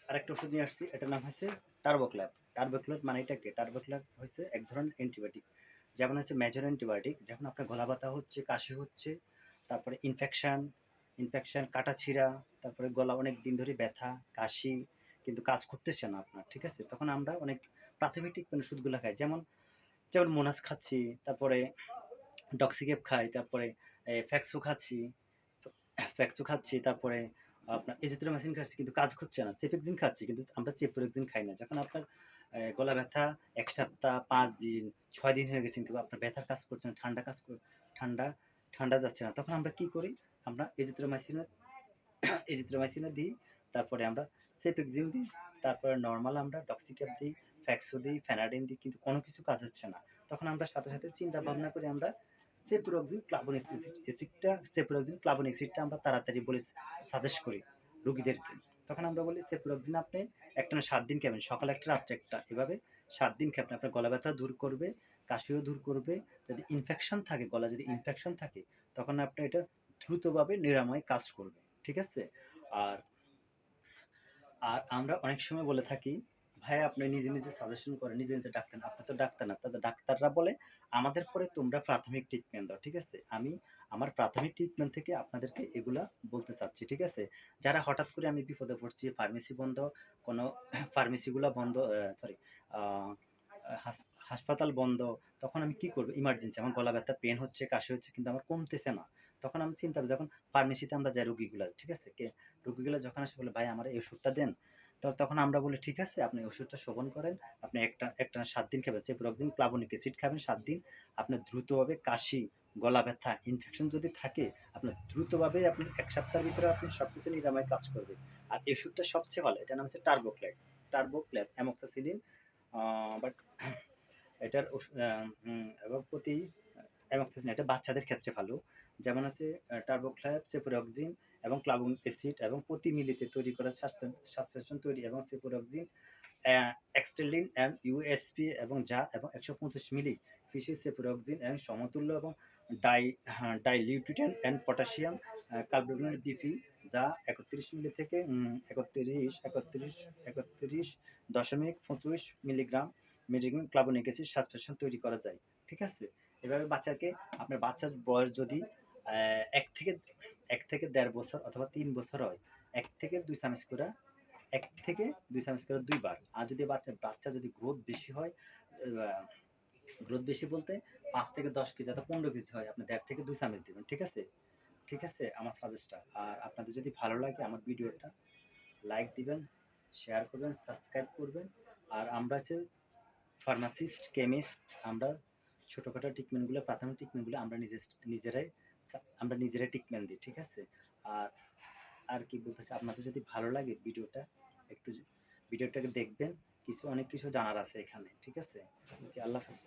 আরেকটা ওষুধ নিয়ে আসছি, এটার নাম হচ্ছে টার্বোক্ল্যাপ। টার্বোক্ল্যাপ মানে এটা কি? টার্বোক্ল্যাপ হচ্ছে এক ধরনের অ্যান্টিবায়োটিক। যেমন হচ্ছে মেজর অ্যান্টিবায়োটিক, যখন আপনার গলা ব্যথা হচ্ছে, কাশি হচ্ছে, তারপরে ইনফেকশন, কাটাছিঁড়া, তারপরে গলা অনেক দিন ধরে ব্যথা, কাশি, কিন্তু কাজ করতেছে না আপনার, ঠিক আছে? তখন আমরা অনেক প্রাথমিক ট্রিটমেন্ট ওষুধগুলো খাই। যেমন যেমন মোনাস খাচ্ছি, তারপরে ডক্সিক্যাপ খাই, তারপরে ফ্যাক্সো খাচ্ছি, তারপরে আপনার এজিথ্রোমাইসিন খাচ্ছি, কিন্তু কাজ হচ্ছে না। সেফেক্সিন খাচ্ছি, কিন্তু আমরা চেপ্রোক্সিন খাই না। যখন আপনার গলা ব্যথা ১ সপ্তাহ, ৫ দিন, ৬ দিন হয়ে গেছে, কিন্তু আপনার ব্যথার কাজ করছে না, ঠান্ডা ঠান্ডা যাচ্ছে না, তখন আমরা কি করি? আমরা এজিথ্রোমাইসিনও দিই, তারপরে আমরা সেফেক্সিন দিই, তারপরে নরমাল আমরা ডক্সিক্যাপ দিই, ফ্যাক্সো দিই, ফেনাডিন দিই, কিন্তু কোনো কিছু কাজ হচ্ছে না। তখন আমরা সাথে সাথে চিন্তা ভাবনা করি, আমরা সেপ্রোক্সিন ক্লাবন অ্যাসিডটা আমরা তাড়াতাড়ি বলে সাজেস্ট করি রুগীদেরকে। তখন আমরা বলি সেপ্রোক্সিন আপনি একটানা ৭ দিন খাবেন, সকালে একটা রাত্রে একটা, এভাবে ৭ দিন খাবেন। আপনার গলা ব্যথা দূর করবে, কাশিও দূর করবে। যদি ইনফেকশন থাকে, গলায় যদি ইনফেকশন থাকে, তখন আপনি এটা দ্রুতভাবে নিরাময় কাজ করবে, ঠিক আছে? আর আর আমরা অনেক সময় বলে থাকি, ভাই আপনি নিজে নিজে সাজেশন করেন, নিজে নিজে ডাক্তার না, আপনি তো ডাক্তার না, তাদের ডাক্তাররা বলে আমাদের পরে তোমরা প্রাথমিক ট্রিটমেন্ট দাও, ঠিক আছে? আমি আমার প্রাথমিক ট্রিটমেন্ট থেকে আপনাদেরকে এগুলা বলতে চাচ্ছি, ঠিক আছে? যারা হঠাৎ করে আমি বিপদে পড়ছি, ফার্মেসি বন্ধ, কোনো ফার্মেসিগুলা বন্ধ, সরি, হাসপাতাল বন্ধ, তখন আমি কি করবো? ইমার্জেন্সি আমার গলা ব্যথা, পেন হচ্ছে, কাশি হচ্ছে, কিন্তু আমার কমতেছে না। তখন আমি চিন্তা করি, যখন ফার্মেসিতে আমরা যাই রুগীগুলা, ঠিক আছে? রুগীগুলা যখন আসে বলে, ভাই আমার এই ওষুধটা দেন, তো তখন আমরা বলি ঠিক আছে, আপনি ওষুধটা সেবন করেন, আপনি একটানা ৭ দিন খাবেন, সেপ্রোক্সিন ক্লাবনিক অ্যাসিড খাবেন ৭ দিন, আপনার দ্রুতভাবে কাশি, গলা ব্যথা, ইনফেকশন যদি থাকে, আপনার দ্রুতভাবে আপনি ১ সপ্তাহের ভিতরে আপনি সবকিছু নিরাময় কাজ করবে। আর এই ওষুধটা সবচেয়ে ভালো, এটার নাম হচ্ছে অ্যামোক্সিসিলিন। বাট এটার এবং অ্যামোক্সিসিলিন এটা বাচ্চাদের ক্ষেত্রে ভালো। যেমন হচ্ছে টার্বোক্ল্যাপ, সেপ্রোক্সিন এবং ক্লাবনিক অ্যাসিড, এবং প্রতি মিলিতে তৈরি করা সাসপেনশন তৈরি, এবং সেপ্রোক্সিন, এক্সটেলিন অ্যান্ড ইউএসপি এবং যা, এবং ১২৫ মিলি ফিশি সেপ্রোক্সিন এবং সমতুল্য, এবং diluted and potassium carbonate BP, যা ৩১ মিলি থেকে ৩১.২৫ মিলিগ্রাম ক্লাবনিক অ্যাসিড সাসপেনশন তৈরি করা যায়, ঠিক আছে? এভাবে বাচ্চাকে, আপনার বাচ্চার বয়স যদি আহ, এক থেকে ১ থেকে ১.৫ বছর অথবা ৩ বছর হয়, ১ থেকে ২ চামচ করে ২ বার। আর যদি বাচ্চা যদি গ্রোথ বেশি হয়, গ্রোথ বেশি বলতে ৫ থেকে ১০ কেজি অথবা ১৫ কেজি হয়, আপনি ১.৫ থেকে ২ চামচ দিবেন, ঠিক আছে? ঠিক আছে, আমার সাজেস্টটা। আর আপনাদের যদি ভালো লাগে আমার ভিডিওটা, লাইক দিবেন, শেয়ার করবেন, সাবস্ক্রাইব করবেন। আর আমরা হচ্ছে ফার্মাসিস্ট, কেমিস্ট, আমরা ছোটোখাটো ট্রিটমেন্টগুলো, প্রাথমিক ট্রিটমেন্টগুলো আমরা নিজেরাই ট্রিটমেন্ট দিই, ঠিক আছে? আর আর কি বলতেছে, আপনাদের যদি ভালো লাগে ভিডিওটা, একটু ভিডিওটাকে দেখবেন, অনেক কিছু জানার আছে এখানে, ঠিক আছে? ওকে, আল্লাহ হাফেজ।